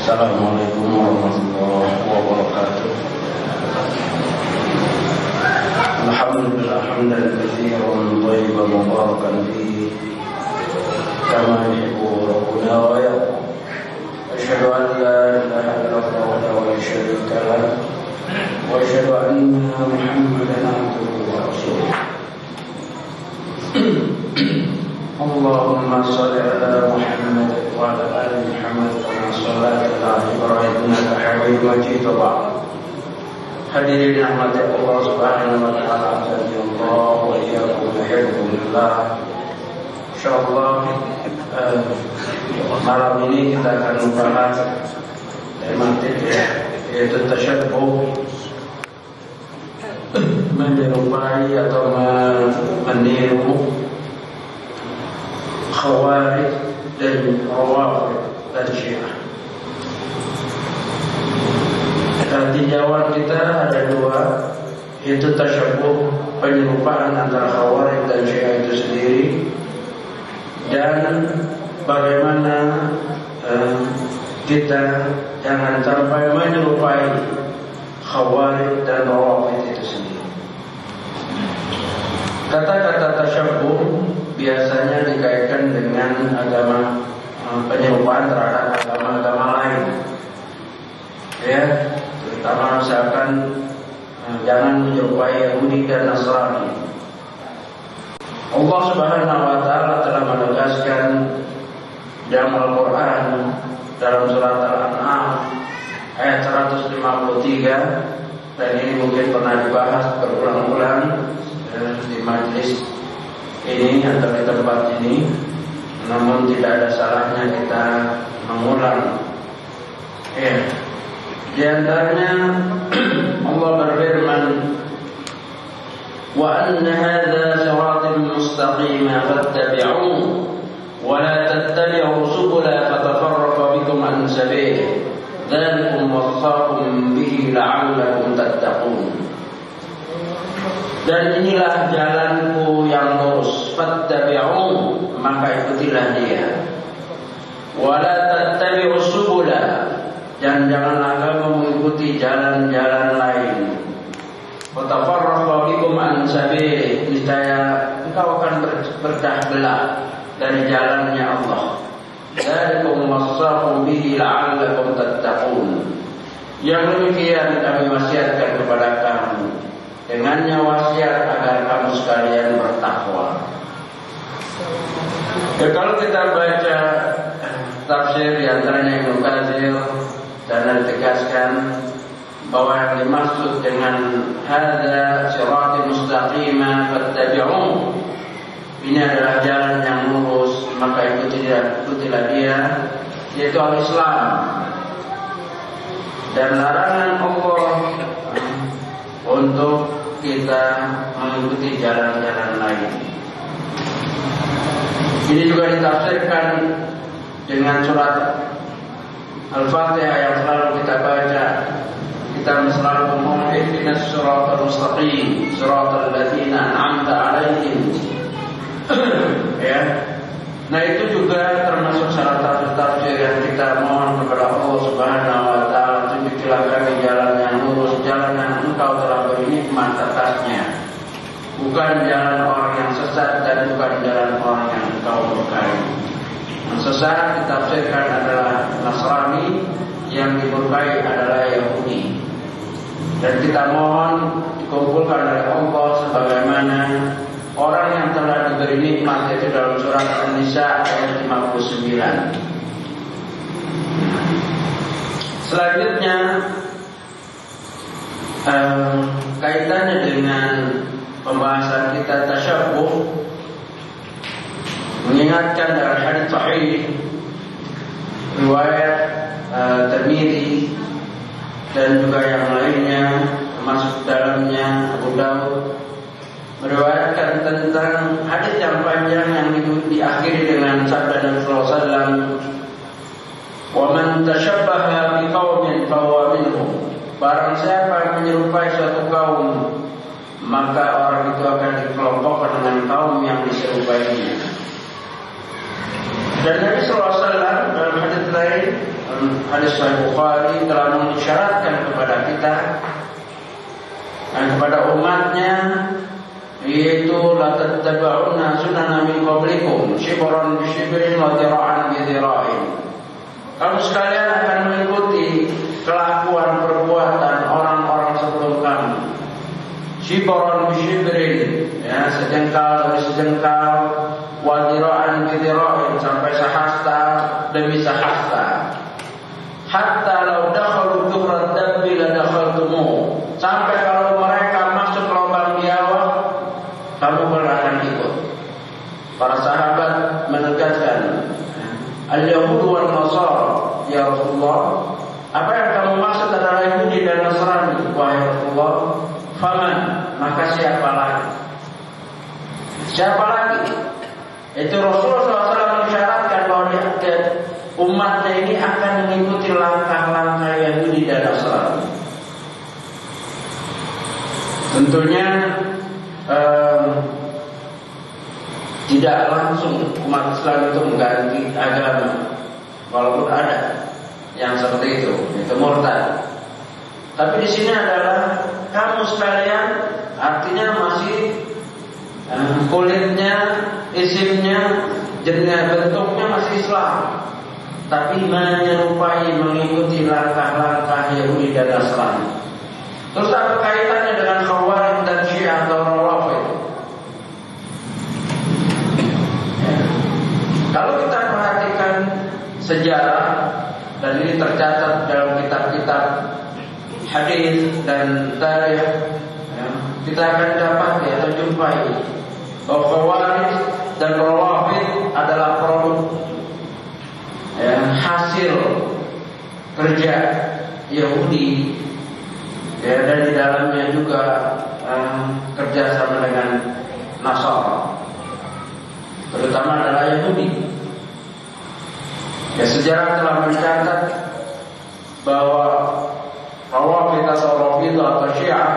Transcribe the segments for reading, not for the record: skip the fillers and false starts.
Assalamualaikum warahmatullahi wabarakatuh. Alhamdulillah hamdan katsiran thayyiban mubarakan fihi kama yuhibbu rabbuna wa yarda. Asyhadu an la ilaha illallah wahdahu la syarika lah wa asyhadu anna Muhammadan abduhu wa rasuluh. Allahumma shalli ala Muhammad wa ala ali Muhammad kama shallaita ala Ibrahim innaka Hamidum Majid. Hadirin rahmati Allah Subhanahu wa taala, Allah wa iyyakum bihamdillah. Insyaallah malam ini kita akan membahas tematik yaitu tasyabbuh, menyerupai atau meniru Khawarij dan Rawafid dan Syiah. Tinjauan kita ada dua, yaitu tasyabbuh, penyerupaan antara Khawarij dan Syiah itu sendiri, dan bagaimana kita jangan sampai menyerupai Khawarij dan Rawafid itu sendiri. Kata-kata tasyabbuh biasanya dikaitkan dengan agama, penyerupaan terhadap agama-agama lain, ya, terutama misalkan jangan menyerupai Yahudi dan Nasrani. Allah Subhanahu wa taala telah menegaskan dalam Al-Quran dalam surat Al-An'am ayat 153, dan ini mungkin pernah dibahas berulang-ulang di majelis ini atau di tempat ini, namun tidak ada salahnya kita mengulang. Ya, di antaranya Allah berfirman, wa anna hadza siratal mustaqima fattabi'uhu wa la tattabi'u subula fatafarraqa bikum an sabilihi dzalikum wassaqakum bihi la'allakum tattaqun. Dan inilah jalanku yang lurus, fattabi'uhu, maka ikutilah dia. Wa la tattabi'u subula, dan janganlah kamu mengikuti jalan-jalan lain. Fatafarraqa bikum an sabilihi, niscaya engkau akan berpecah belah dari jalannya Allah. Dzalikum wassaqakum bihi la'allakum tattaqun. Yang demikian kami wasiatkan kepada kamu, dengannya wasiat agar kamu sekalian bertakwa. Ya, kalau kita baca tafsir di antaranya Ibnu Katsir, dan ditegaskan bahwa yang dimaksud dengan hadza siratal mustaqima fattabi'uhu, ini adalah jalan yang lurus, maka ikutilah dia, yaitu al-Islam. Dan larangan Allah untuk kita mengikuti jalan-jalan lain. Ini juga ditafsirkan dengan surat Al-Fatihah yang selalu kita baca. Kita selalu ngomong ihdinas siratal mustaqim, siratal ladzina an'amta 'alaihim. Ya. Nah, itu juga termasuk salah satu tafsir yang kita mohon kepada Allah Subhanahu wa taala, tunjukilah kami jalan yang lurus, jalan yang engkau telah beri nikmat atasnya, bukan jalan orang yang sesat dan bukan jalan orang yang engkau murkai. Yang sesat ditafsirkan adalah Nasrani, yang dimurkai adalah Yahudi. Dan kita mohon dikumpulkan oleh Allah sebagaimana orang yang telah diberi nikmat, yaitu dalam surat An-Nisa ayat 59. Selanjutnya kaitannya dengan pembahasan kita tasyabbuh, mengingatkan dalam hadits sahih riwayat Tirmidzi dan juga yang lainnya, termasuk dalamnya Abu Daud, meriwayatkan tentang hadis yang panjang yang diakhiri dengan sabda Nabi sallallahu alaihi wasallam, "Wa man tashabbaha biqaumin fahuwa minhum." Barang siapa yang menyerupai suatu kaum, maka orang itu akan dikelompokkan dengan kaum yang diserupainya. Dan Nabi sallallahu alaihi wasallam dalam hadis lain hadis Sahih Bukhari telah mengisyaratkan kepada kita dan kepada umatnya, yaitu la tattabi'unna sunana min qablikum shibran bi shibrin wa dhira'an bi dhira'in. Kamu sekalian akan mengikuti kelakuan perbuatan orang-orang sebelum kamu. Shibran bi shibrin, ya, sejengkal demi sejengkal, wa dhira'an bi dhira'in, sampai sehasta demi sehasta. Hatta law dakhalu dhurrat dabbi la dakhaltumu, sampai kalau mereka masuk lubang biawak, kamu akan ikut. Para sahabat menegaskan, al-Yahud wal Nasara, ya Rasulullah, apa yang kamu maksud adalah Yahudi dan Nasrani, wahai Rasulullah. Faman, maka siapa lagi? Siapa lagi? Itu Rasulullah SAW mensyaratkan bahwa umatnya ini akan mengikuti langkah-langkah Yahudi dan Nasrani. Tentunya tidak langsung umat Islam itu mengganti agama, walaupun ada yang seperti itu murtad. Tapi di sini adalah kamu sekalian, artinya masih kulitnya, isimnya, jenis bentuknya masih Islam, tapi menyerupai, mengikuti langkah-langkah Yahudi dan Nasrani. Terus apa kaitannya dengan Khawarij dan Syiah atau Rawafid? Kalau kita perhatikan sejarah, dan ini tercatat dalam kitab-kitab hadis dan tarikh, kita akan dapat atau jumpai bahwa Khawarij dan Rawafid adalah produk hasil kerja Yahudi, dan di dalamnya juga kerjasama dengan Nasara, terutama adalah Yahudi. Sejarah telah mencatat bahwa Rawafid atau Rafidhah atau Syiah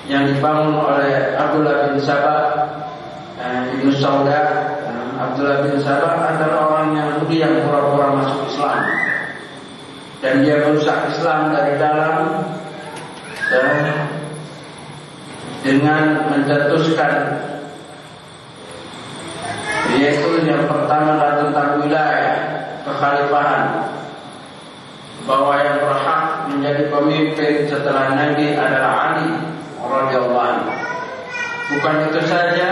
yang dibangun oleh Abdullah bin Sabah, Ibnu Sauda. Abdullah bin Sabah adalah orang Yahudi yang pura-pura masuk Islam, dan dia merusak Islam dari dalam dengan mencetuskan, yaitu yang pertama adalah tentang wilayah kekhalifahan, bahwa yang berhak menjadi pemimpin setelah Nabi adalah Ali radhiyallahu anhu. Bukan itu saja,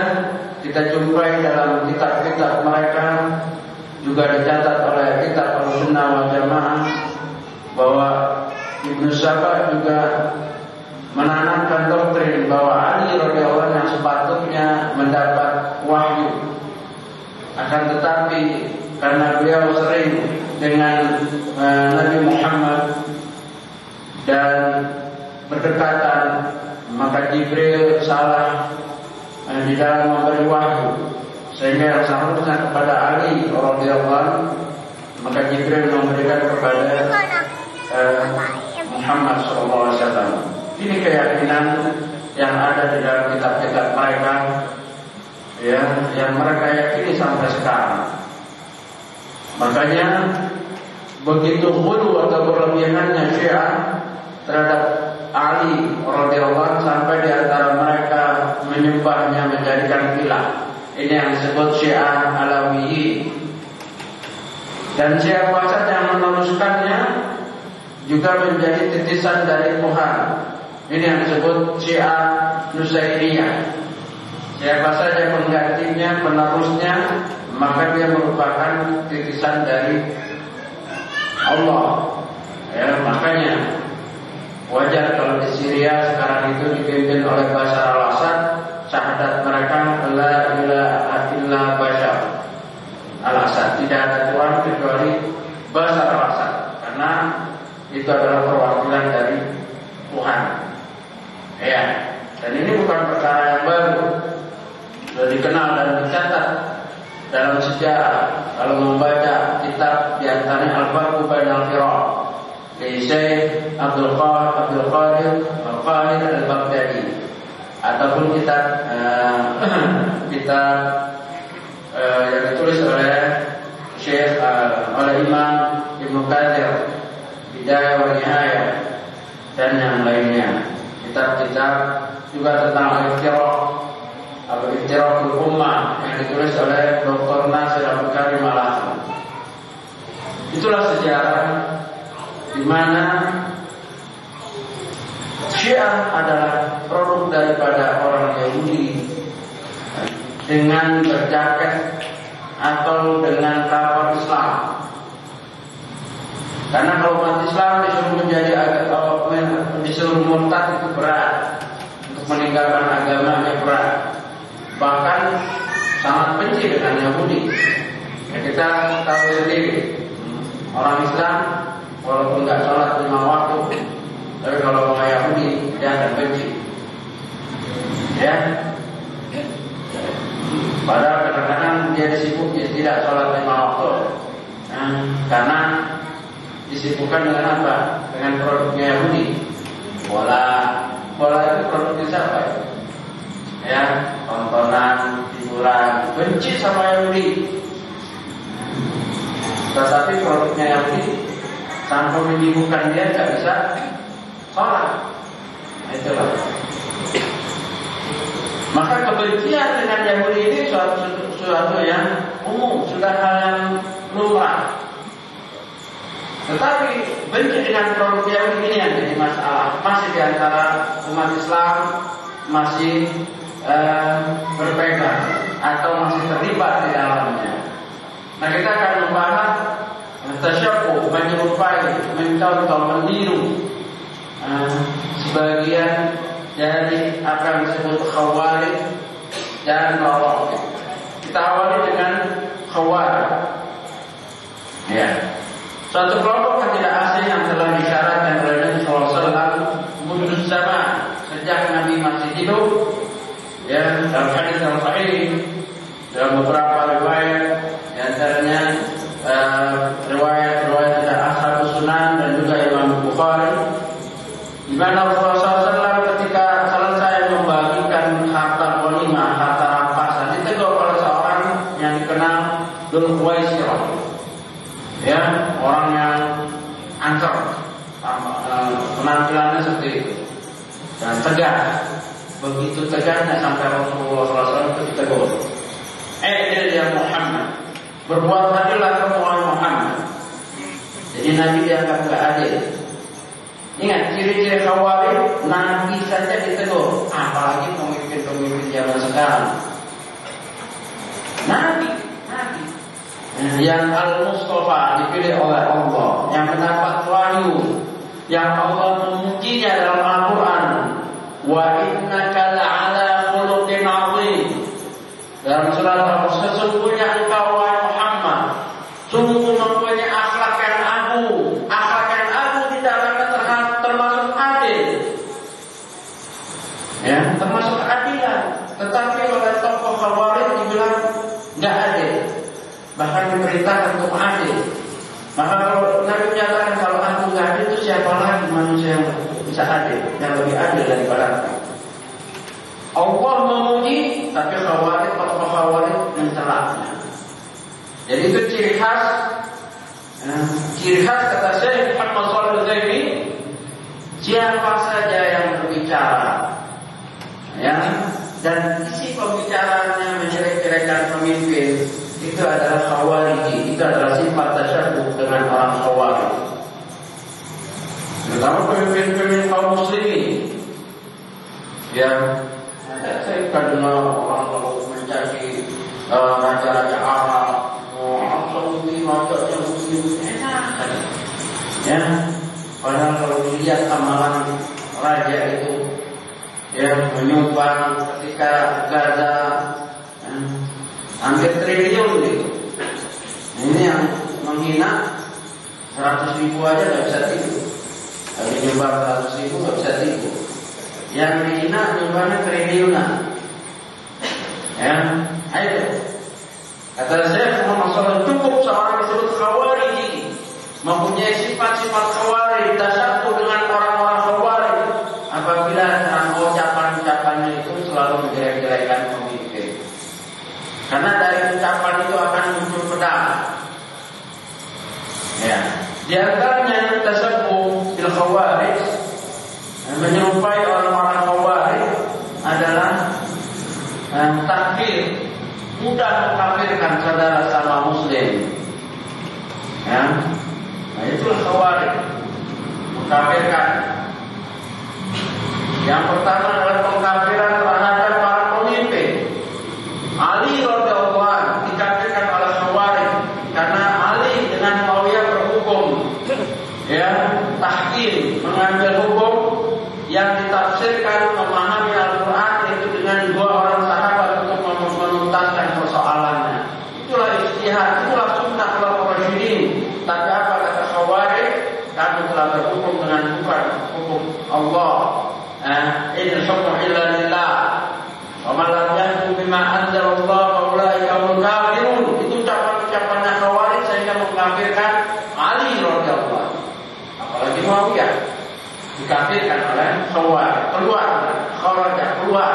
kita jumpai dalam kitab-kitab mereka, juga dicatat oleh kitab Al-Sunnah wal Jamaah, bahwa Ibnu Sabah juga menanamkan doktrin bahwa Ali radhiyallahu anhu yang sepatutnya mendapat wahyu. Akan tetapi karena beliau sering dengan Nabi Muhammad dan berdekatan, maka Jibril salah di dalam memberi wahyu, sehingga yang seharusnya kepada Ali radhiyallahu anhu, maka Jibril memberikan kepada Muhammad SAW. Ini keyakinan yang ada di dalam kitab-kitab mereka, yang mereka yakini sampai sekarang. Makanya begitu ghulu atau berlebihannya Syiah terhadap Ali radhiyallahu anhu, sampai di antara mereka menyembahnya, menjadikan ilah. Ini yang disebut Syiah Alawiyyin. Dan siapa saja yang meneruskannya juga menjadi titisan dari Tuhan. Ini yang disebut Syiah Nusairiyah. Siapa saja penggantinya, penerusnya, maka dia merupakan titisan dari Allah. Makanya wajar kalau di Syria sekarang itu dipimpin oleh Bashar al-Assad, syahadat mereka la ilaha illa Bashar al-Assad, tidak ada Tuhan kecuali Bashar al-Assad, karena itu adalah perwakilan dari Tuhan. Dan ini bukan perkara yang baru, sudah dikenal dan dicatat dalam sejarah. Kalau membaca kitab diantaranya Al-Farqu Bainal Firaq dari Syekh Abdul Qadir Al-Baghdadi, ataupun kitab yang ditulis oleh Syekh oleh Imam Ibnu Katsir, Bidayah wa Nihayah dan yang lainnya. Kitab-kitab juga tentang Al-Iftiraqul Ummah yang ditulis oleh Dr. Nasir Abdul Karim Al-Hasan. Itulah sejarah di mana Syiah adalah produk daripada orang Yahudi dengan berjaket atau dengan kapal Islam. Karena kalau umat Islam disuruh menjadi disuruh murtad itu berat, untuk meninggalkan agamanya berat, bahkan sangat benci dengan Yahudi. Ya, kita tahu sendiri, orang Islam walaupun nggak sholat 5 waktu, tapi kalau orang Yahudi dia akan benci. Ya. Padahal kadang-kadang dia disibuk, dia tidak sholat 5 waktu, karena disibukkan dengan apa? Dengan produknya Yahudi. Bola itu produknya siapa? Ya, tontonan, hiburan, benci sama Yahudi. Tetapi produknya Yahudi tanpa menyibukkan dia nggak bisa sholat. Itulah. Maka kebencian dengan Yahudi ini suatu yang umum, sudah hal yang lumrah. Tetapi benci dengan produk Yahudi ini yang jadi masalah. Masih di antara umat Islam masih berpegang atau masih terlibat di dalamnya. Nah, kita akan membahas tasyabbuh, menyerupai, mencontoh, meniru sebagian dari apa yang disebut Khawarij dan Rawafid. Kita awali dengan Khawarij. Ya. Suatu kelompok yang tidak asing yang telah disyaratkan oleh Nabi SAW mundur zaman sejak Nabi masih hidup. Ya, dalam hadis yang sahih, dalam beberapa riwayat, di antaranya riwayat dari Ashabus Sunan dan juga Imam Bukhari, di mana Rasulullah SAW ketika selesai membagikan harta ghanimah, harta rampasan, ditegur oleh seorang yang dikenal Dzul Khuwaisirah. Ya, orang yang ancur, penampilannya seperti itu dan tegas. Begitu tegasnya sampai Rasulullah SAW itu ditegur. Ya Muhammad, berbuat adillah kamu wahai Muhammad. Jadi Nabi dianggap gak adil. Ingat ciri-ciri Khawarij, Nabi saja ditegur, apalagi pemimpin-pemimpin zaman sekarang. Nabi yang Al-Mustafa dipilih oleh Allah, yang mendapat wahyu, yang Allah memujinya dalam Al-Quran. Wa innaka la'ala khuluqin 'azim. Dalam surat Al-Baqarah, sesungguhnya engkau wahai Muhammad sungguh mempunyai akhlak yang agung. Akhlak yang agung di dalamnya termasuk adil. Ya, termasuk keadilan. Tetapi oleh tokoh Khawarij dibilang enggak adil. Bahkan diperintahkan untuk adil. Maka kalau Nabi menyatakan kalau aku nggak adil, itu siapa lagi manusia yang bisa adil, yang lebih adil daripada aku? Allah memuji, tapi Khawarij, tokoh Khawarij mencelaknya. Jadi itu ciri khas kata Syekh Muhammad Shalih Al-Utsaimin, siapa saja yang berbicara, ya, dan isi pembicaraannya menjelek-jelekan pemimpin, itu adalah Khawarij, itu adalah sifat tasyabbuh dengan orang Khawarij. Terutama pemimpin-pemimpin kaum muslimin. Ya, saya kenal orang kalau menjadi raja-raja Arab, Saudi, raja muslim, enak. Ya, padahal kalau dilihat amalan raja itu, ya, menyumbang ketika Gaza, hampir triliun gitu. Ini yang menghina 100.000 aja nggak bisa tidur. Tapi nyumbang 100.000 nggak bisa tidur. Yang dihina nyumbangnya triliunan. Ya, ayo. Kata saya Muhammad cukup seorang disebut Khawarij mempunyai sifat-sifat Khawarij, tasyabbuh dengan orang-orang Khawarij apabila dalam ucapan-ucapannya itu selalu menjelek-jelekan pemimpin. Karena dari ucapan itu akan muncul pedang. Di antaranya tasabbuh bil khawarij, menyerupai orang-orang khawarij adalah takfir, mudah mengkafirkan saudara sama muslim. Ya, nah itulah khawarij, mengkafirkan. Yang pertama adalah pengkafiran terhadap para pemimpin. Ali radhiyallahu anhu dikafirkan oleh khawarij karena Ali dengan Muawiyah berhukum, ya, tahkim, mengambil hukum yang ditafsirkan memahami Al-Quran itu dengan dua orang sahabat untuk menuntaskan persoalannya. Itulah ijtihad, itulah sunnah khulafaur rasyidin. Tapi apa kata khawarij? Kami telah berhukum dengan bukan hukum Allah. Inil hukmu illa lillah. Wa man lam yahkum bima anzalallah fa ulaika humul kafirun. Itu ucapan-ucapannya khawarij sehingga mengkafirkan Ali radhiyallahu anhu. Apalagi Muawiyah dikafirkan oleh khawarij, keluar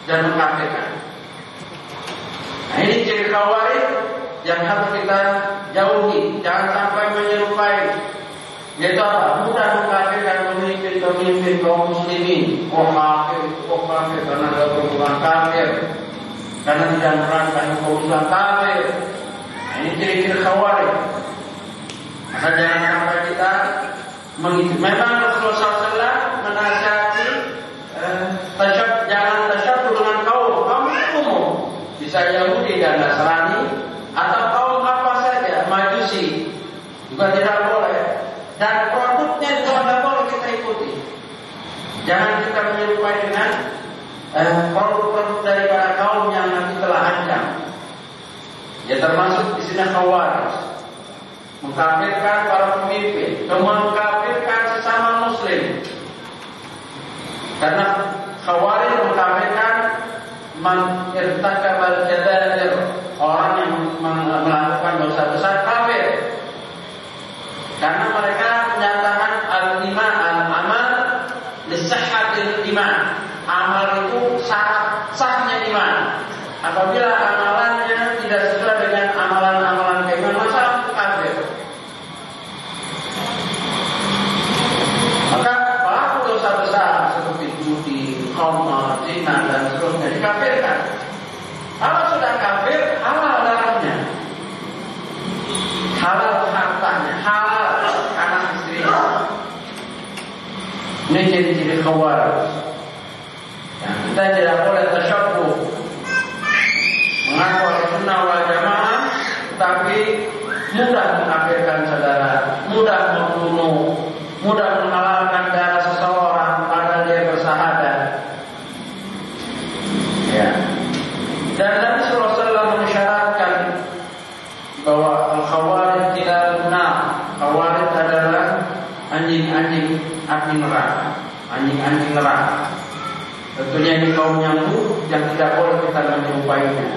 dan mengkafirkan. Nah, ini ciri khawarij yang harus kita jauhi, jangan sampai menyerupai. Yaitu apa? Mudah mengkafirkan pemimpin kaum muslimin. Kafir karena ada perbuatan kafir, karena tidak menerangkan hukum Islam kafir. Nah, ini ciri-ciri khawarij. Maka jangan sampai kita mengikuti. Memang Rasulullah SAW menasihati jangan tasyabbuh dengan kaum umum, bisa Yahudi dan Nasrani atau kaum apa saja, Majusi juga tidak boleh. Dan produknya juga tidak boleh kita ikuti. Jangan kita menyerupai dengan produk-produk daripada kaum yang nanti telah ancam. Ya termasuk di sini khawarij, mengkafirkan para pemimpin, mengkafirkan sesama muslim. Karena khawarij mengkafirkan man irtakabal kabair, orang yang melakukan dosa besar kafir. Karena mereka menyatakan al-iman al-amal lisahhatil iman. Amal itu sahnya iman. Apabila amalannya tidak sesuai dengan amalan-amalan keimanan, maka kafir. Maka pelaku dosa besar seperti judi, khamar, zina dan seterusnya dikafirkan. Kalau sudah kafir, halal darahnya, halal hartanya, halal anak istrinya. Ini ciri-ciri khawarij. Nah, kita tidak boleh tasyabbuh mengaku sunnah wal jamaah, tapi mudah mengkafirkan saudara, mudah membunuh, mudah menghalalkan darah seseorang padahal dia bersahadat. Ya. Dan Nabi sallallahu alaihi wasallam mengisyaratkan bahwa al-khawarij tidak benar. Khawarij adalah anjing-anjing api neraka, anjing-anjing neraka. Tentunya ini kaum yang buruk yang tidak boleh kita menyerupainya.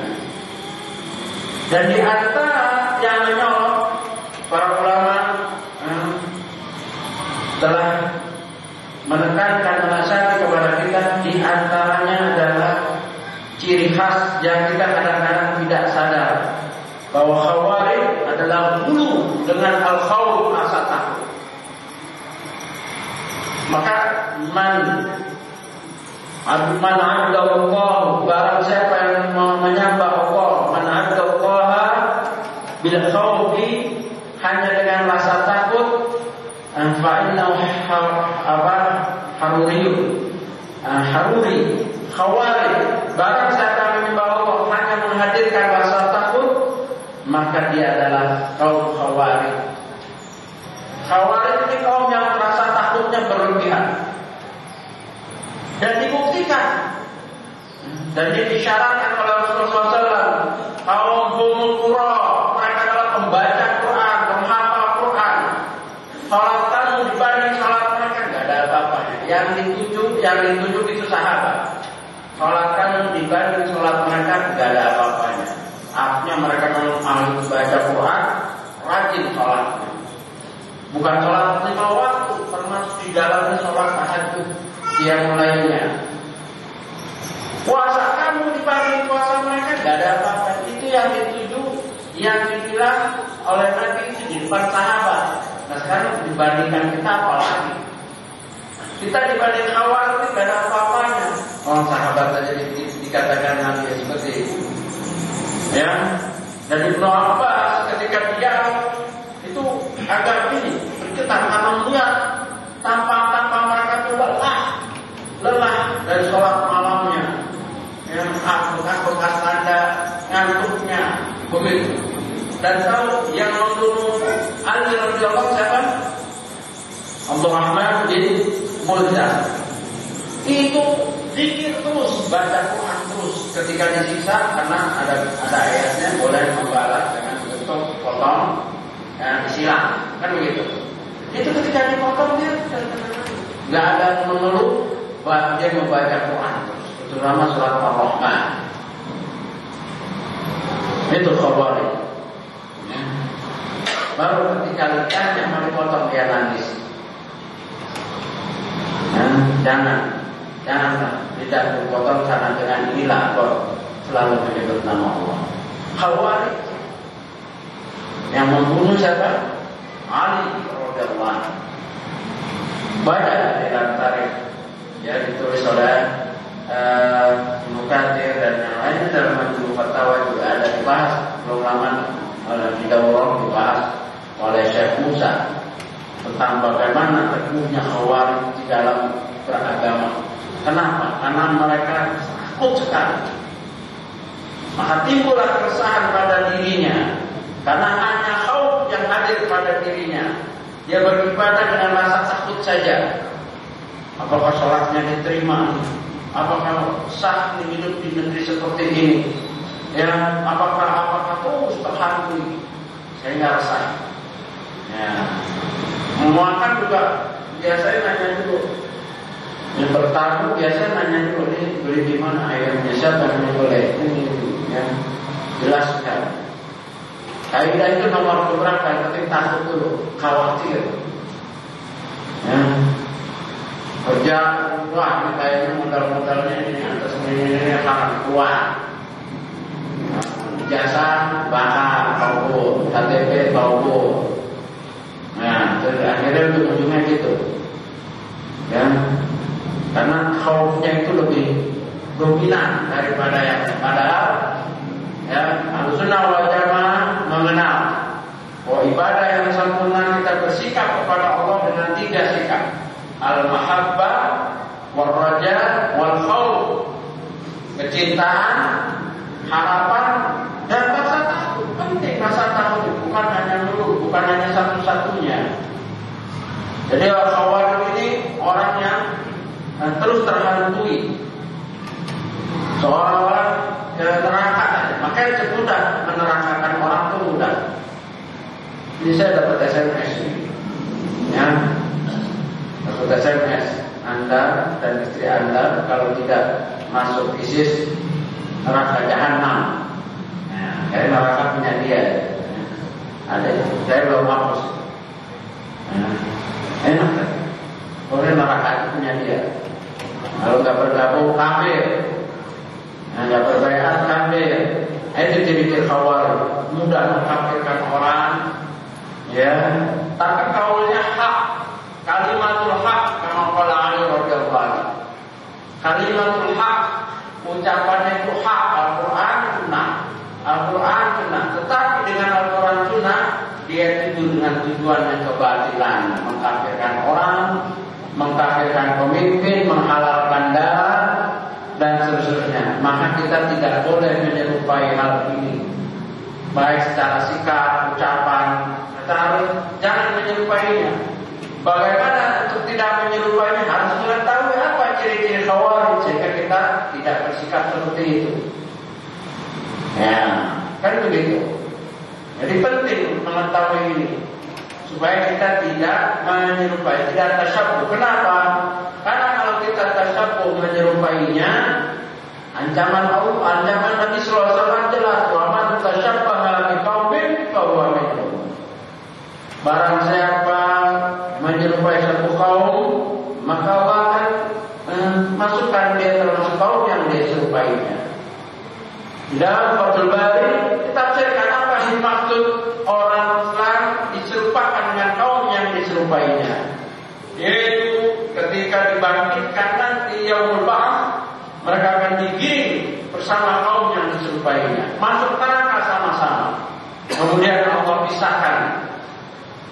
Dan di antara yang menyolok, para ulama telah menekankan menasihati kepada kita, di antaranya adalah ciri khas yang kita kadang-kadang tidak sadar, bahwa khawarij adalah hulu dengan al-khawf, rasa takut. Maka man abdallah, barang siapa yang menyembah Allah, man abdallah bil khawfi, hanya dengan rasa takut, fa innahu haruri khawarij, barang siapa yang menyembah Allah hanya menghadirkan rasa takut, maka dia adalah kaum khawarij. Khawarij ini kaum yang rasa takutnya berlebihan. Dan dibuktikan dan disyaratkan oleh Rasulullah SAW, kaum Bumul Qura, mereka adalah pembaca Quran, penghafal Quran. Salat kamu dibanding salat mereka tidak ada apa-apanya. Yang dituju itu sahabat. Salat kamu dibanding salat mereka tidak ada apa-apanya. Artinya mereka memang ahli membaca Quran, rajin salatnya. Bukan salat 5 waktu, termasuk di dalamnya salat tahajud yang lainnya. Puasa kamu dibanding puasa mereka tidak ada apa-apa. Itu yang dituju, yang dibilang oleh Nabi itu di depan sahabat. Nah sekarang dibandingkan kita apa lagi? Kita dibanding Khawarij tidak ada apa-apanya. Orang sahabat saja dikatakan Nabi seperti itu. Ya, dan Ibnu Abbas ketika dia itu agak ini bergetar karena melihat tanpa mereka itu lelah dari sholat malamnya. Yang aku tanda ngantuknya begitu. Dan tahu yang membunuh Ali radhiyallahu siapa? Abdurrahman bin Muljam. Itu zikir terus, baca Quran terus ketika disiksa karena ada ayatnya boleh membalas dengan bentuk potong disilang, kan begitu. Itu ketika dipotong dia nggak ada mengeluh bahwa dia membaca Quran terus, terutama surat Ar-Rahman. Itu Khawarij. Baru ketika ditanya mau dipotong dia nangis. Jangan tidak dipotong karena dengan inilah kok selalu menyebut nama Allah. Khawarij yang membunuh siapa? Ali radhiyallahu anhu. Banyak di dalam tarikh ya ditulis oleh Mukatsir dan yang lain dalam Majmu' Fatawa juga ada dibahas ulama di daurah dibahas oleh Syekh Musa tentang bagaimana teguhnya Khawarij di dalam beragama. Kenapa? Karena mereka takut sekali. Maka timbullah keresahan pada dirinya. Karena hanya khauf yang hadir pada dirinya. Dia beribadah dengan rasa takut saja. Apakah sholatnya diterima? Apakah sah hidup di negeri seperti ini? Ya, apakah terus terhantui? Saya nggak resah. Ya, memuakan juga biasanya nanya dulu. Yang pertama biasanya nanya dulu ini beli di mana ayamnya siapa yang boleh ini ya jelaskan. Kaidah itu nomor berapa? Yang penting takut dulu, khawatir. Ya. Kerja wah kayaknya modal-modalnya ini atas ini akan kuat. Jasa bakar tahu, KTP tahu. Nah, akhirnya ujung-ujungnya gitu. Ya. Karena khaufnya itu lebih dominan daripada yang padahal ya Ahlussunnah wal Jamaah mengenal bahwa ibadah yang sempurna kita bersikap kepada Allah dengan 3 sikap: al-mahabbah, wal-raja, wal-khauf. Kecintaan, harapan, dan rasa takut. Penting rasa takut, bukan hanya dulu, bukan hanya satu-satunya. Jadi Khawarij ini orang yang terus terhantui seolah-olah neraka. Makanya semudah menerakakan orang itu mudah. Ini saya dapat SMS ya, dapat SMS Anda dan istri Anda kalau tidak masuk ISIS neraka jahanam. Nah, kayak neraka punya dia. Ada, saya belum hapus. Enak kan? Boleh neraka itu punya dia. Kalau nggak bergabung kafir, nggak berbaiat kafir. Itu dipikir Khawarij, mudah mengkafirkan orang. Ya, tapi kaulnya hak, kalimatul hak, kama qala Ali radhiyallahu anhu. Kalimatul hak, ucapannya itu hak, Al-Quran sunnah, Al-Quran sunnah. Tetapi dengan Al-Quran sunnah dia itu dengan tujuan yang kebatilan, mengkafirkan orang, mengkafirkan pemimpin, menghalalkan darah dan seterusnya. Maka kita tidak boleh menyerupai hal ini, baik secara sikap, ucapan. Kita harus jangan menyerupainya. Bagaimana untuk tidak menyerupainya? Harus mengetahui apa ciri-ciri Khawarij sehingga kita tidak bersikap seperti itu. Ya, kan begitu. Jadi penting mengetahui ini supaya kita tidak menyerupai, tidak tasyabbuh. Kenapa? Karena kalau kita tasyabbuh menyerupainya, ancaman Allah, ancaman Nabi sallallahu alaihi wasallam jelas, wa man tasyabbaha biqaumin fahuwa minhum. Barang siapa menyerupai satu kaum, maka Allah akan masukkan dia termasuk kaum yang dia serupainya. Dalam Fathul Bari ditafsirkan apa sih maksud orang Islam diserupakan dengan kaum yang diserupainya, yaitu ketika dibangkitkan nanti yaumul ba'ats, mereka akan digiring bersama kaum yang diserupainya, masuk neraka sama-sama. Kemudian Allah pisahkan.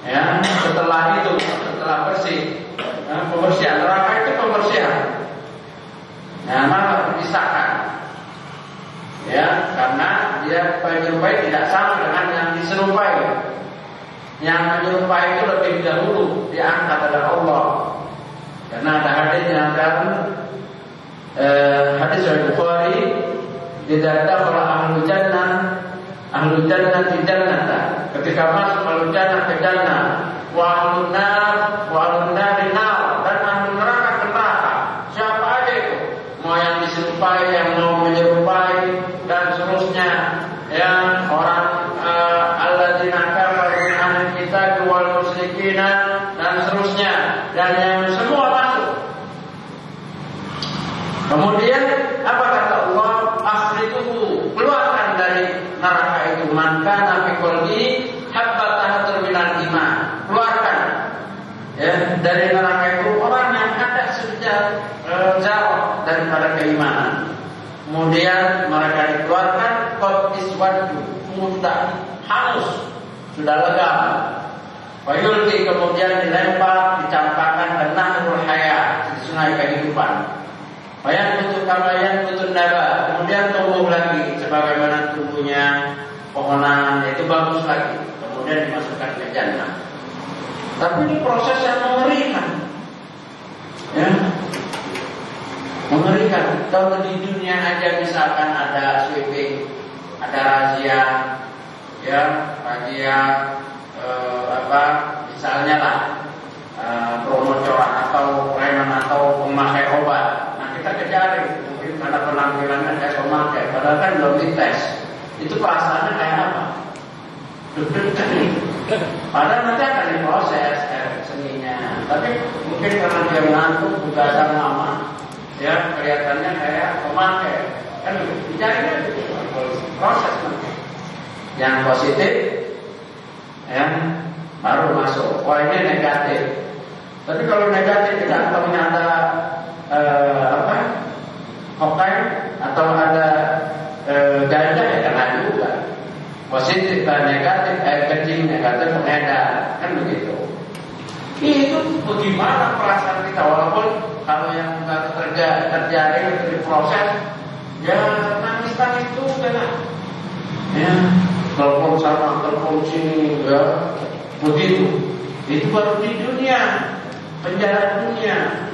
Ya, setelah itu, setelah bersih, pembersihan neraka itu pembersihan. Nah, maka dipisahkan. Ya, karena dia menyerupai tidak sama dengan yang diserupai. Yang menyerupai itu lebih dahulu diangkat oleh Allah. Karena ada hadis yang dalam hadis Al-Bukhari, "Idza dakhala ahlul jannah di jannah." Ketika masuk ahlul jannah ke jannah, wa ahlun nar di nar, dan ahlul neraka ke neraka. Siapa aja itu? Mau yang diserupai, yang mau menyerupai, dan seterusnya. Yang orang alladzina kafaru min ahli kitab wal musyrikin, dan seterusnya, dan yang semua masuk. Kemudian apa kata Allah? Akhrijuhu, keluarkan dari neraka itu man kana fi qalbi habbatan minal iman. Keluarkan ya dari neraka itu orang yang ada sedikit jauh daripada keimanan. Kemudian mereka dikeluarkan qad iswaddu, sudah hangus, sudah legam. Wayulki, kemudian dilempar, dicampakkan ke nahrul hayat, di sungai kehidupan. Bayan butuh kamayan butuh naba, kemudian tumbuh lagi sebagaimana tumbuhnya pohonan, itu bagus lagi. Kemudian dimasukkan ke jannah. Tapi ini proses yang mengerikan, ya, mengerikan. Kalau di dunia aja misalkan ada sweeping, ada razia, ya, razia misalnya lah promocoran atau preman atau pemakai obat. Kita kejar, mungkin karena penampilannya kayak pemakai, padahal kan belum dites. Itu perasaannya kayak apa? Deg-degan nih. Padahal nanti akan diproses seninya. Tapi mungkin karena dia mengantuk, begadang lama, ya kelihatannya kayak pemakai. Kan dicarinya gitu, proses nanti. Yang positif, yang baru masuk. Wah, ini negatif. Tapi kalau negatif tidak ternyata kokain atau ada ganja, ya kena juga. Positif dan negatif, air kencing negatif pengedar, kan begitu. Itu bagaimana perasaan kita, walaupun kalau yang terjadi diproses, ya nangis itu kena, ya telepon sama telepon sini, ya begitu. Itu baru di dunia, penjara dunia.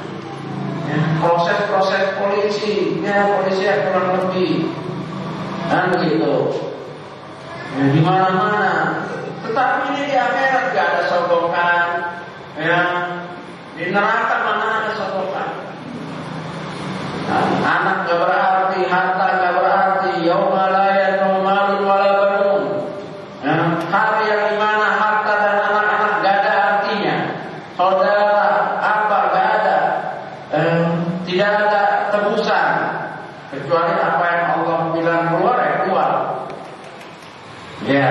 Ya, proses-proses polisi, ya polisi kurang lebih, kan begitu. Ya, di mana-mana. Tetapi ini di akhirat gak ada sogokan, ya. Di neraka mana ada sogokan? Nah, anak gak berarti, harta gak berarti. Yauma la yanfa'u malun wala banun. Ya, hari yang dimana harta dan anak-anak gak ada artinya. Saudara apa gak ada. Tidak ada tebusan kecuali apa yang Allah bilang keluar, ya keluar. Ya,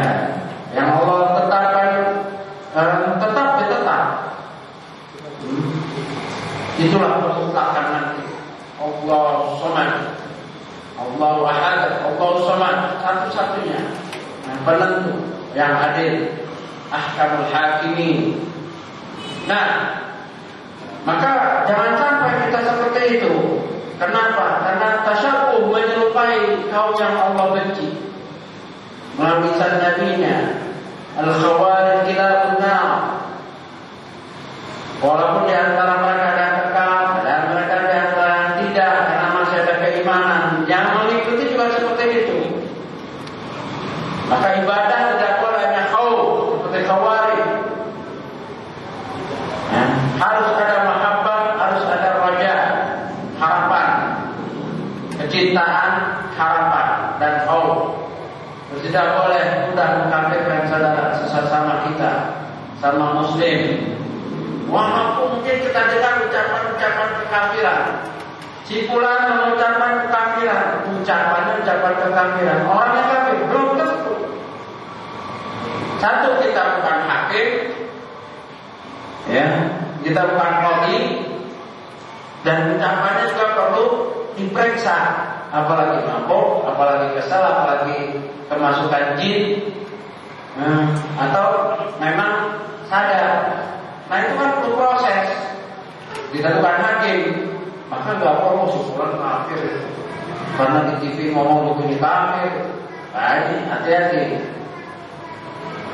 yang Allah tetapkan tetap. Itulah permukaan nanti. Allah Samad, Allah Ahad, Allah Samad, satu-satunya yang penentu, yang adil, ahkamul hakimin. Nah, maka jangan sampai kita seperti itu. Kenapa? Karena tasyabuh menyerupai kaum yang Allah benci melalui nabinya. Al-khawarij kilabun nar. Walaupun di antara mereka ada yang kekal, dan mereka ada yang tidak, karena masih ada keimanan. Yang mengikuti juga seperti itu. Maka ibadah tidak boleh hanya khauf seperti khawarij. Ya, harus ada mahabbah, harus ada raja, harapan, kecintaan, harapan, dan khauf. Tidak boleh mudah mengkafirkan saudara sesama kita, sama muslim. Walaupun mungkin kita dengar ucapan-ucapan kekafiran, si fulan mengucapkan kekafiran, ucapan kekafiran, orangnya kafir, belum tentu. Satu, kita bukan hakim. Ya, kita bukan qadhi, dan ucapannya juga perlu diperiksa, apalagi mabuk, apalagi kesal, apalagi kemasukan jin, atau memang sadar. Nah itu kan perlu proses. Kita bukan hakim, maka nggak perlu susulan kafir karena di TV ngomong begini kafir. Hati-hati.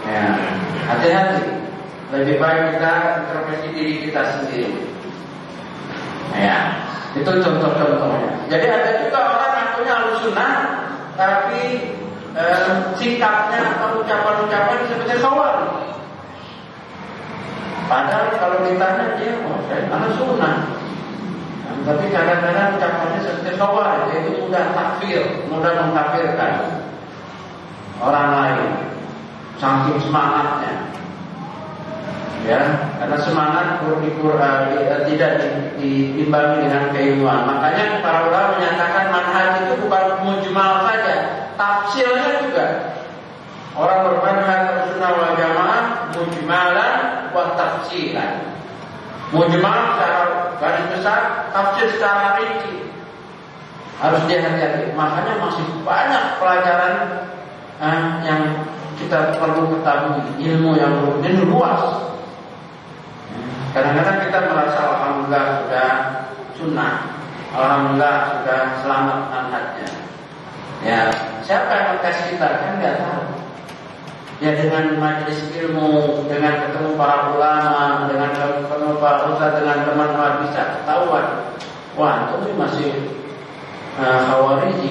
Ya, hati-hati. Lebih baik kita introspeksi diri kita sendiri. Ya, itu contoh-contohnya. Jadi ada juga orang yang punya Ahlussunnah, tapi sikapnya atau ucapan-ucapan seperti Khawarij. Padahal kalau ditanya dia, saya Ahlussunnah. Tapi kadang-kadang ucapannya seperti Khawarij, yaitu mudah takfir, mudah mengkafirkan orang lain, saking semangatnya. Ya, karena semangat tidak diimbangi dengan keilmuan. Makanya para ulama menyatakan manhaj itu bukan mujmal saja, tafsirnya juga. Orang bermanhaj Ahlussunnah wal Jamaah mujmalan wa tafsilan. Mujmal secara garis besar, tafsir secara rinci. Harus hati-hati. Makanya masih banyak pelajaran yang kita perlu ketahui, ilmu yang luas. Kadang-kadang kita merasa alhamdulillah sudah sunnah, alhamdulillah sudah selamat manhajnya. Ya, siapa yang mengkasih kita kan nggak tahu. Ya dengan majelis ilmu, dengan ketemu para ulama, dengan ketemu para ustaz, dengan teman-teman bisa ketahuan. Wah, itu masih Khawarij.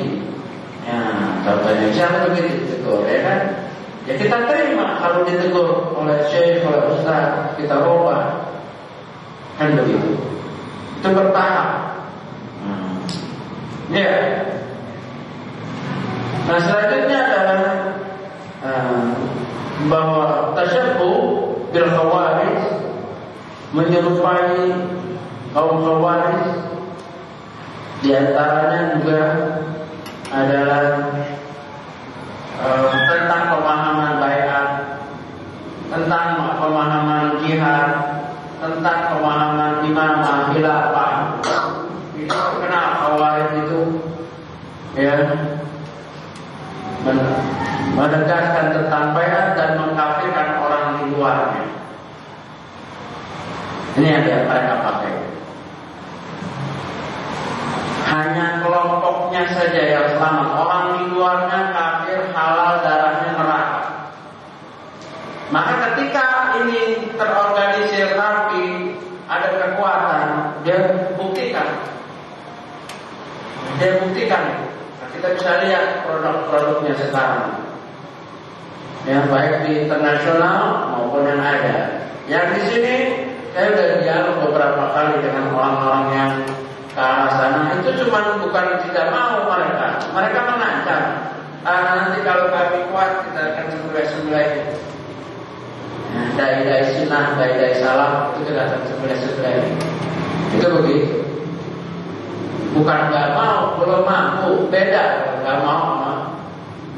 Ya, contohnya siapa begitu ditegur, ya kan? Ya kita terima kalau ditegur oleh syekh, oleh ustaz, kita rubah. Kan begitu. Itu bertahap. Ya. Nah selanjutnya adalah bahwa tasyabbuh bil Khawarij, menyerupai kaum Khawarij, di antaranya juga adalah tentang pemahaman baiat, tentang pemahaman jihad, tentang pemahaman imamah, khilafah. Itu kenal Khawarij itu ya menegaskan tentang baiat dan mengkafirkan orang di luarnya. Ini yang mereka pakai. Hanya kelompoknya saja yang selamat, orang di luarnya kafir, halal darahnya neraka. Maka ketika ini terorganisir rapi, ada kekuatan, dia buktikan. Nah, kita bisa lihat produk-produknya sekarang, yang baik di internasional maupun yang ada. Yang di sini saya sudah dialog beberapa kali dengan orang-orang yang ke arah sana. Itu cuma bukan tidak mau mereka mengancam. Nanti kalau kami kuat kita akan sembelih-sembelih. Dai-dai sunnah, dai-dai salam itu tidak akan sembelih-sembelih. Itu begitu. Bukan nggak mau, belum mampu. Beda, nggak mau,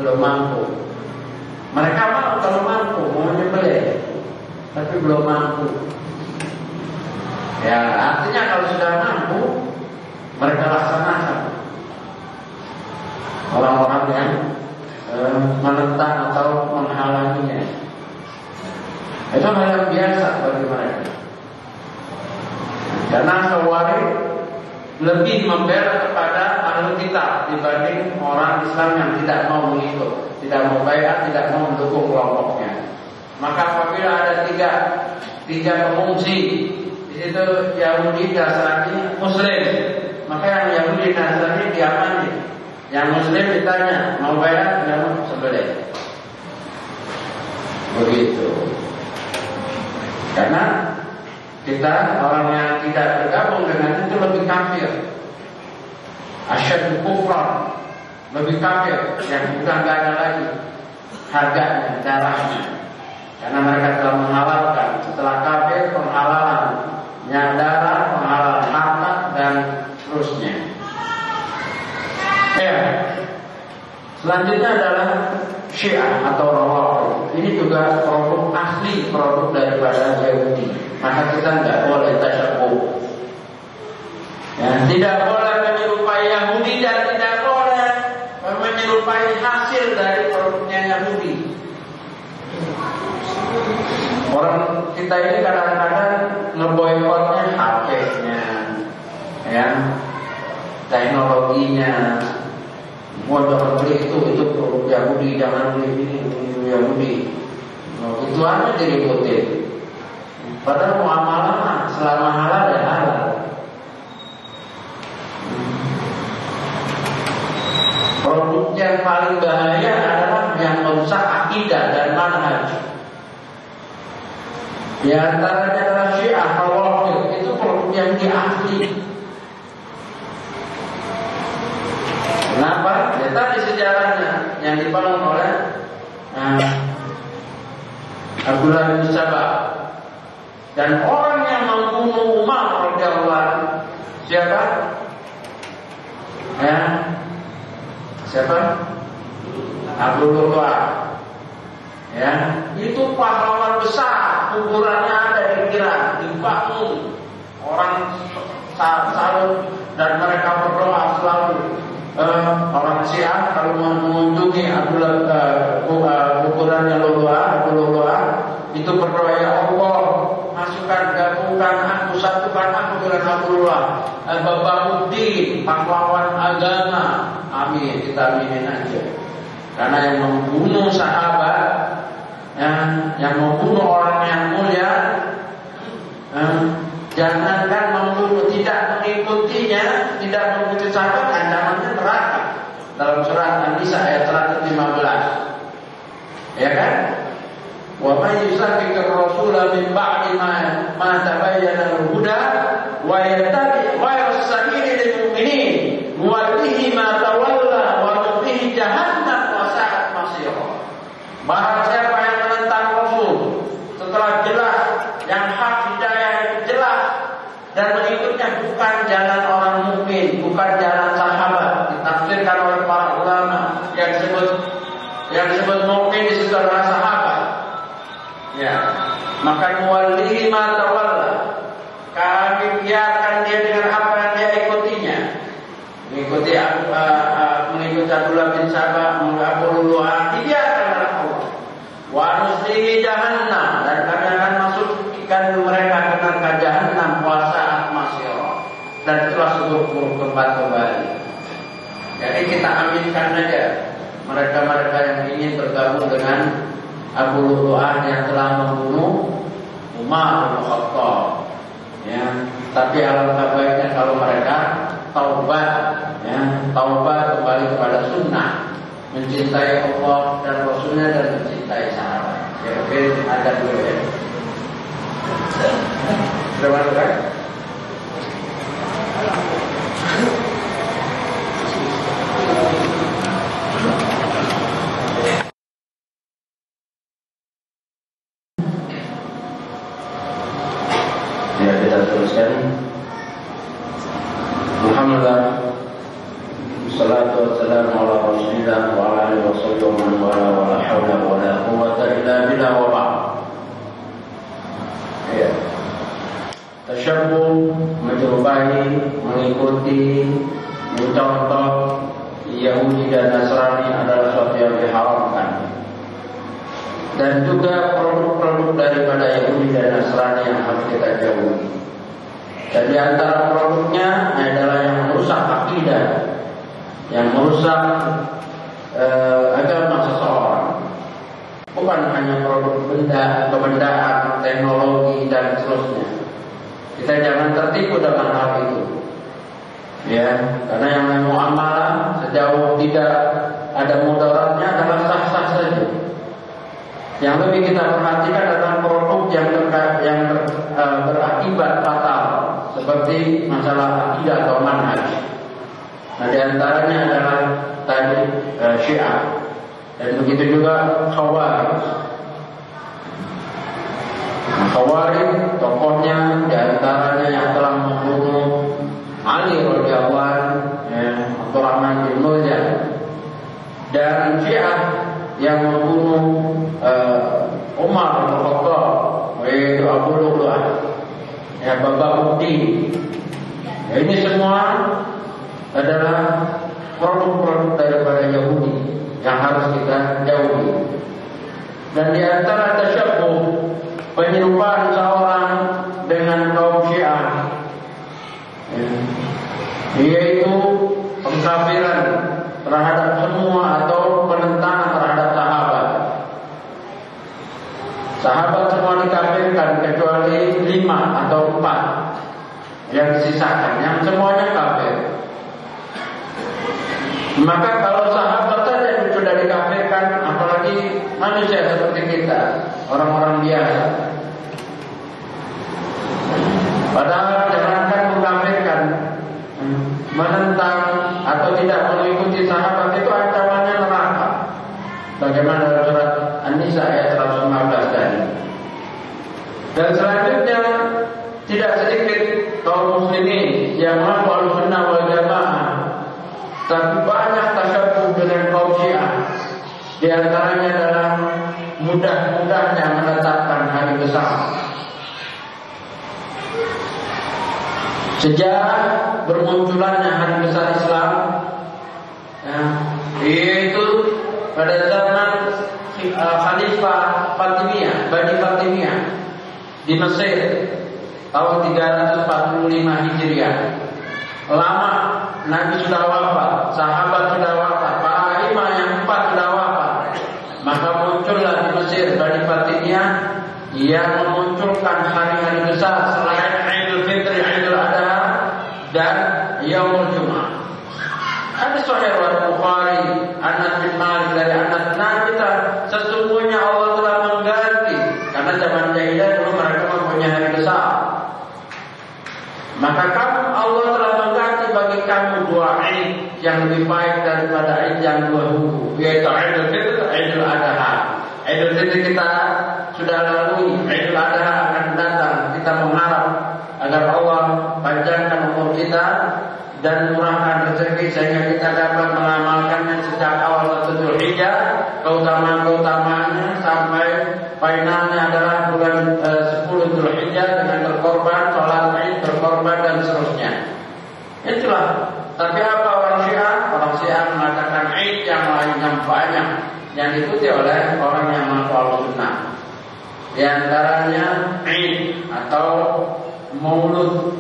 belum mampu. Mereka mau kalau mampu, mau nyembelih, tapi belum mampu. Ya artinya kalau sudah mampu, mereka laksanakan. Orang-orang yang menentang atau menghalanginya, itu hal yang biasa bagi mereka. Karena Khawarij lebih membela kepada ahli kitab dibanding orang Islam yang tidak mau mengikut, tidak mau baiat, tidak mau mendukung kelompoknya. Maka apabila ada tiga pengungsi, di situ Yahudi, Nasrani, Muslim, maka yang Yahudi, Nasrani diamani, yang Muslim ditanya mau baiat, tidak mau sembelih. Begitu. Karena kita orang yang tidak bergabung dengan itu lebih kafir, asyad kufran, lebih kafir, yang sudah tidak ada lagi harganya, darahnya, karena mereka telah menghalalkan setelah kafir penghalalannya darah, penghalalan harta dan seterusnya. Ya, selanjutnya adalah Syiah atau Rawafid. Ini juga produk asli, produk daripada Yahudi. Maka kita nggak boleh tasyabuh. Ya, tidak boleh menyerupai Yahudi dan tidak boleh menyerupai hasil dari produknya Yahudi. Orang kita ini kadang-kadang ngeboikotnya HP-nya, ya, teknologinya. Mau jangan beli itu produk Yahudi, jangan beli ini Yahudi. Itu aja diributin. Padahal muamalah selama halal ya halal. Produk yang paling bahaya adalah yang merusak akidah dan manhaj. Di antaranya adalah Syiah, Rawafid, itu produk yang diakui. Kenapa? Ya tadi sejarahnya yang dibangun oleh Abdullah bin Sabah. Dan orang yang membunuh Umar radhiyallahu anhu siapa? Ya. Siapa? Abu Lu'lu'ah. Ya, itu pahlawan besar, kuburannya ada di Irak, dibangun. Orang salut dan mereka berdoa selalu. Orang Syiah kalau mengunjungi kuburannya Abu Lu'lu'ah itu berdoa, ya Allah, masukkan, gabungkan aku, satukan aku dengan Abu Lu'lu'ah, Babahuddin, pahlawan agama. Amin, kita aminin aja. Karena yang membunuh sahabat, yang membunuh orang yang mulia, jangankan membunuh, tidak mengikutinya, tidak mengikuti sahabat, ancamannya neraka. Dalam surat An-Nisa ayat 115, ya kan? Wa may yushaqiqir rasula min ba'di ma tabayyana al-huda wa yattabi' ghayra sabili lil mu'minin nuwallihi ma tawalla wa nuslihi jahannam wa sa'at masira. Barang siapa yang menentang Rasul setelah jelas yang hak hidayah itu jelas dan mengikutnya bukan jalan orang mukmin, bukan jalan sahabat, ditafsirkan oleh para ulama yang disebut mukmin di situ adalah sahabat. Ya, maka nuwallihi ma tawalla, kami biarkan dia dengan apa yang dia ikutinya, mengikuti Abdullah bin Sabah, Abu Lu'lu'ah, dibiarkan oleh Allah. Wa nuslihi jahannam, dan kami akan masukkan mereka ke neraka jahannam wa sa'at masira, dan itulah seburuk-buruk tempat kembali. Jadi kita aminkan saja mereka-mereka yang ingin bergabung dengan Abu Lu'lu'ah yang telah membunuh Umar bin Khattab. Ya, tapi alangkah baiknya kalau mereka taubat, ya, taubat kembali kepada sunnah, mencintai Allah dan Rasulnya dan mencintai sahabat. Ya, oke, ada dulu ya. Terima kasih. Ya, kita teruskan. Alhamdulillah, wassalatu wassalamu ala rasulillah wa ala alihi wa man wala wa la hawla wa la quwwata illa billah wa ba'd. Ya. Tasyabbuh, menyerupai, mengikuti, mencontoh Yahudi dan Nasrani adalah sesuatu yang diharamkan. Dan juga produk-produk daripada Yahudi dan Nasrani yang harus kita jauhi. Dan di antara produknya adalah yang merusak akidah, yang merusak agama seseorang. Bukan hanya produk benda, kebendaan, teknologi dan seterusnya. Kita jangan tertipu dengan hal itu. Ya, karena yang muamalah sejauh tidak ada mudaratnya adalah sah-sah saja. Yang lebih kita perhatikan adalah produk yang berakibat fatal, seperti masalah akidah atau manhaj. Nah, di antaranya adalah tadi Syiah, dan begitu juga Khawarij. Khawarij tokohnya di antaranya yang telah membunuh Ali radhiyallahu anhu, Abdurrahman bin Muljam, dan Syiah yang membunuh Umar bin Khattab, yaitu Abu Lu'lu'ah. Babaudin. Ya, ini semua adalah produk-produk daripada Yahudi yang harus kita jauhi. Dan di antara tasyabbuh, penyerupaan seorang dengan kaum Syiah, yaitu pengkafiran terhadap semua atau penentangan terhadap sahabat. Sahabat semua dikafirkan kecuali 5 atau 4 yang disisakan, yang semuanya kafir. Maka kalau sahabat saja yang sudah dikafirkan, apalagi manusia seperti kita, orang-orang biasa. Padahal jangankan mengkafirkan, menentang atau tidak mengikuti sahabat itu ancamannya neraka. Bagaimana dalam surat An-Nisa ayat 115 tadi. Dan selanjutnya, tidak sedikit kaum muslimin yang mengaku Ahlussunnah wal Jamaah, tapi banyak tasyabbuh dengan kaum Syiah. Di antaranya adalah mudah-mudahnya menetapkan hari besar. Sejak bermunculannya hari besar Islam, yaitu pada zaman Khalifah Fatimiyah, Bani Fatimiyah di Mesir tahun 345 Hijriah. Lama Nabi sudah wafat, sahabat sudah wafat, para imam yang 4 sudah wafat. Maka muncullah di Mesir Bani Fatimiyah yang memunculkan hari-hari besar selain Idul Fitri, Idul Adha dan Yaumul Jumat. Hadis sahih riwayat Bukhari, Anas bin Malik dari Anas bin Malik, sesungguhnya Allah telah mengganti, karena zaman jahiliyah dulu mereka mempunyai hari besar. Maka Allah telah mengganti bagi kamu 2 Id yang lebih baik daripada Id yang 2 dulu, yaitu Idul Fitri, Idul Adha. Idul Fitri kita sudah lalui, Idul Adha akan datang. Kita mengharap agar Allah panjangkan umur kita dan murahkan rezeki sehingga kita dapat mengamalkannya sejak awal Dzulhijjah, keutamaan-keutamaannya sampai finalnya adalah bulan 10 Dzulhijjah dengan berkorban, sholat Id, berkorban dan seterusnya. Itulah. Tapi apa orang Syiah? Orang Syiah mengatakan Id yang lain yang banyak yang diikuti oleh orang yang mengaku Ahlussunnah. Di antaranya Id atau Maulud,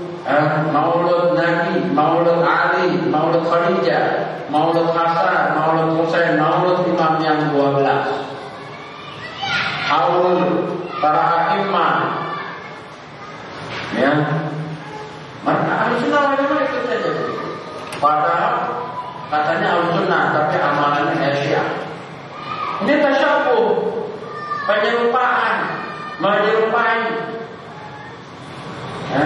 Maulud Nabi, Maulud Ali, Maulud Khadijah, Maulud Hasan, Maulud Husain, Maulud Imam yang 12. Haul para imam. Ya. Maka Ahlussunnah wal Jamaah ikut saja. Padahal katanya Ahlussunnah tapi amalannya Syiah. Ini tasyabbuh, penyerupaan, menyerupai. Ya.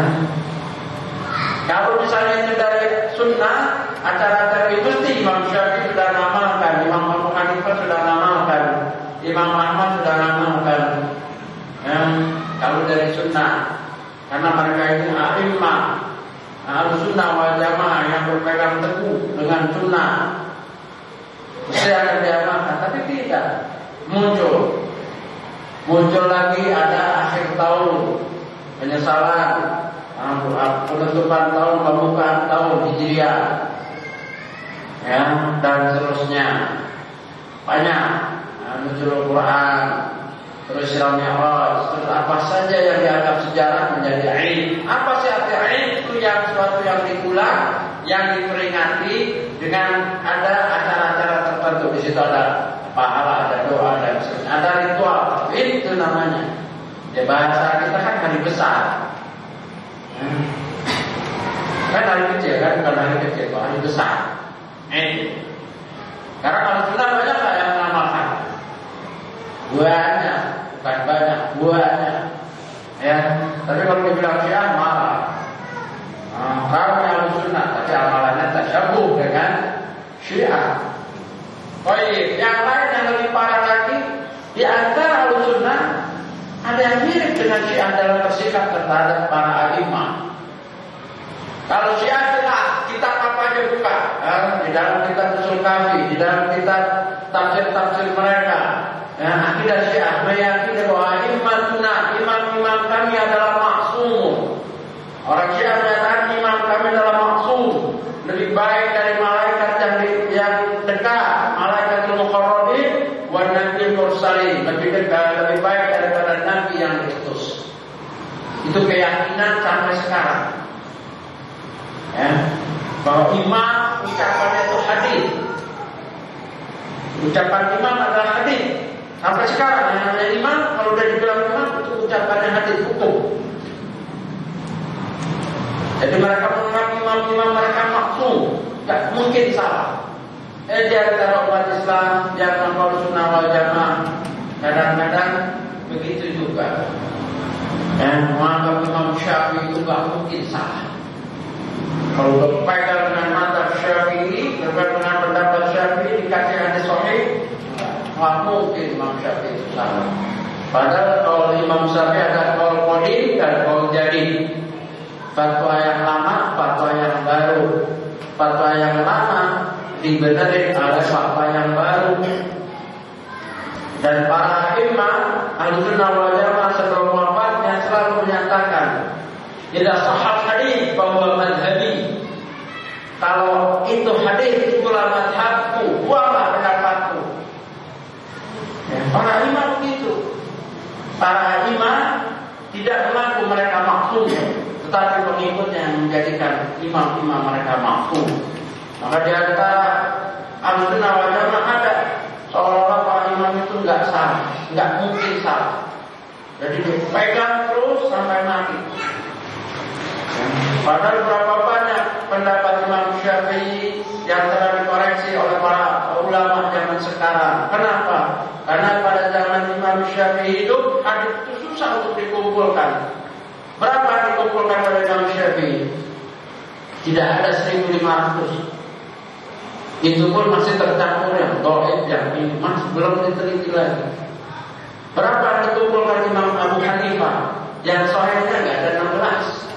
Kalau misalnya itu dari sunnah, acara-acara itu mesti Imam Syafi'i sudah ngamalkan, Imam Abu Hanifah sudah ngamalkan, Imam Ahmad sudah ngamalkan. Ya. Kalau dari sunnah, karena mereka ini a'imah, Ahlussunnah wal Jamaah yang berpegang teguh dengan sunnah, mesti akan diamalkan. Tapi tidak muncul lagi ada akhir tahun, penyesalan, penutupan tahun, pembukaan tahun Hijriah, ya, dan seterusnya. Banyak nuzul Quran, terus Isra Mi'raj, terus apa saja yang dianggap sejarah menjadi Id. Apa sih arti Id? Itu yang suatu yang diulang, yang diperingati dengan ada acara-acara tertentu. Di situ ada pahala, ada doa dan seterusnya, ada ritual. Itu namanya. Ya, bahasa kita kan hari besar. Kan hari kecil kan, bukan hari kecil, hari besar. Karena Ahlussunnah banyak lah yang mengamalkan. Banyak, bukan banyak, banyak. Ya, tapi kalau dibilang Syiah marah. Kalau Ahlussunnah tapi amalannya tasyabbuh dengan Syiah. Baik, yang lain yang lebih parah lagi, di antara Ahlussunnah ada yang mirip dengan Syiah dalam bersikap terhadap para a'imah. Kalau Syiah jelas, kitab apa aja buka, di dalam kitab Ushul Kafi, di dalam kitab tafsir-tafsir mereka, akidah Syiah meyakini bahwa imam kami adalah maksum, keyakinan sampai sekarang. Ya, bahwa imam ucapannya itu hadis. Ucapan imam adalah hadis. Sampai sekarang yang namanya imam, kalau udah dibilang imam itu ucapannya hadis hukum. Jadi mereka menganggap imam-imam mereka maksum, tak mungkin salah. Di antara umat Islam yang menolak sunnah wal jamaah kadang-kadang begitu juga. Dan menganggap Imam Syafi'i itu tak mungkin salah. Kalau berpegang dengan mazhab Syafi'i, berpegang dengan pendapat Syafi'i dikasih hadis sahih, tak mungkin Imam Syafi'i itu salah. Padahal kalau Imam Syafi'i ada qaul qadim dan qaul jadid. Fatwa yang lama, fatwa yang baru. Fatwa yang lama dibenarin oleh fatwa yang baru. Dan para imam Ahlussunnah wal Jamaah sebelum wafatnya selalu menyatakan, "Idza sahih hadis bahwa madhabi." Kalau itu hadis itulah madhabku, buanglah pendapatku. Ya, para imam begitu. Para imam tidak mengaku mereka maksum, tetapi pengikutnya yang menjadikan imam-imam mereka maksum. Maka di antara Ahlussunnah wal Jamaah ada seolah-olah para imam itu nggak salah, nggak mungkin salah. Jadi dipegang terus sampai mati. Padahal berapa banyak pendapat Imam Syafi'i yang telah dikoreksi oleh para ulama zaman sekarang. Kenapa? Karena pada zaman Imam Syafi'i hidup, hadis itu susah untuk dikumpulkan. Berapa dikumpulkan pada Imam Syafi'i? Tidak ada 1.500. Itu pun masih tercampur yang dhaif, yang ini masih belum diteliti lagi. Berapa dikumpulkan Imam Abu Hanifah? Yang sahihnya nggak ada 16.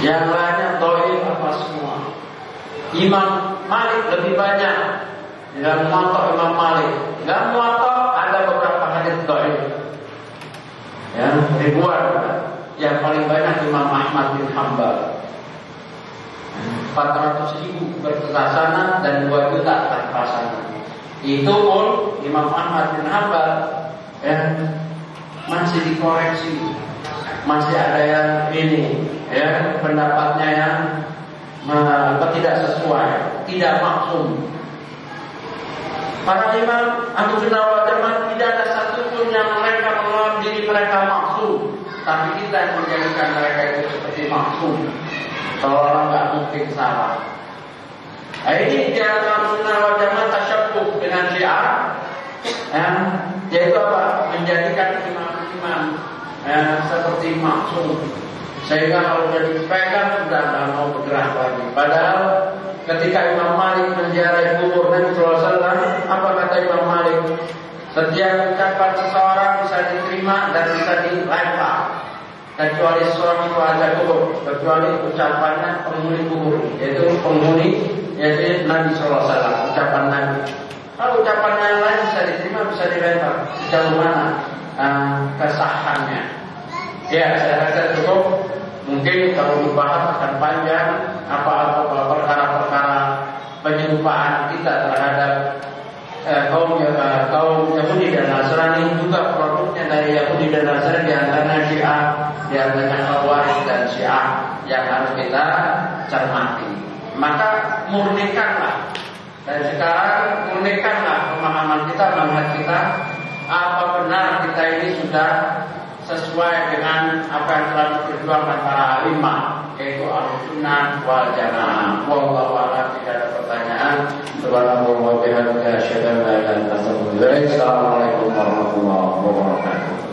Yang lainnya dhaif apa semua. Imam Malik lebih banyak. Dalam Muwatta Imam Malik, dalam Muwatta ada beberapa hadis dhaif. Ya, ribuan. Yang paling banyak Imam Ahmad bin Hanbal. 400.000 berkesana dan 2 juta tanpa sana. Itu pun Imam Ahmad bin Hanbal ya, masih dikoreksi, masih ada yang ini ya, pendapatnya yang tidak sesuai, tidak maksum. Para imam Ahlussunnah wal Jamaah tidak ada satupun yang mereka menganggap diri mereka maksum, tapi kita yang menjadikan mereka itu seperti maksum. Seolah nggak mungkin salah. Nah, ini di antara Ahlussunnah wal Jamaah tasyabbuh dengan Syiah, yaitu apa? Menjadikan imam-imam seperti maksum, sehingga kalau sudah dipegang sudah tidak mau bergerak lagi. Padahal ketika Imam Malik menziarahi kubur Nabi SAW, apa kata Imam Malik? Setiap ucapan seseorang bisa diterima dan bisa dilempar, kecuali seorang itu ada kubur, kecuali ucapannya penghuni kubur, yaitu penghuni, yaitu Nabi SAW, ucapan Nabi. Kalau ucapan yang lain bisa diterima, bisa dilempar. Sejauh mana kesahannya? Ya, saya rasa cukup. Mungkin kalau dibahas akan panjang apa perkara-perkara penyerupaan kita terhadap kaum Yahudi dan Nasrani, juga produknya dari Yahudi dan Nasrani, di antaranya Syiah, di antaranya Khawarij dan Syiah yang harus kita cermati. Maka murnikanlah, dan sekarang murnikanlah pemahaman kita, manhaj kita, apa benar kita ini sudah sesuai dengan apa yang telah diperjuangkan para alimah, yaitu Ahlussunnah wal Jamaah. Wallahu a'lam. Tidak ada pertanyaan. Subhanallah wa bihamdihi asyhadu an la ilaha illa anta astaghfiruka wa atubu ilaik. Assalamualaikum warahmatullahi wabarakatuh.